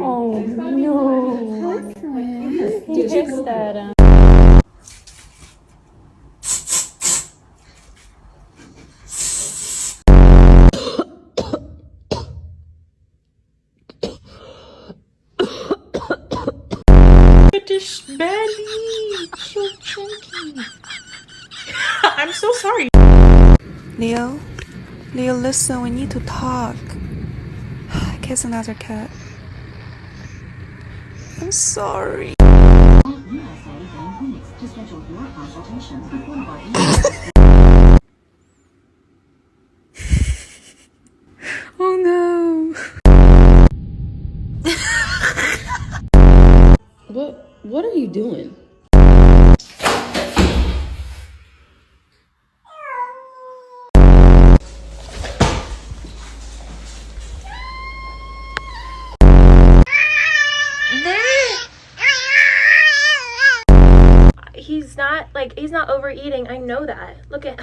Oh no. He hissed at him. Look at this belly. So chunky. I'm so sorry. Leo? Leo, listen, we need to talk. Kiss another cat. I'm sorry. Oh no. What are you doing? He's not overeating. I know that. Look at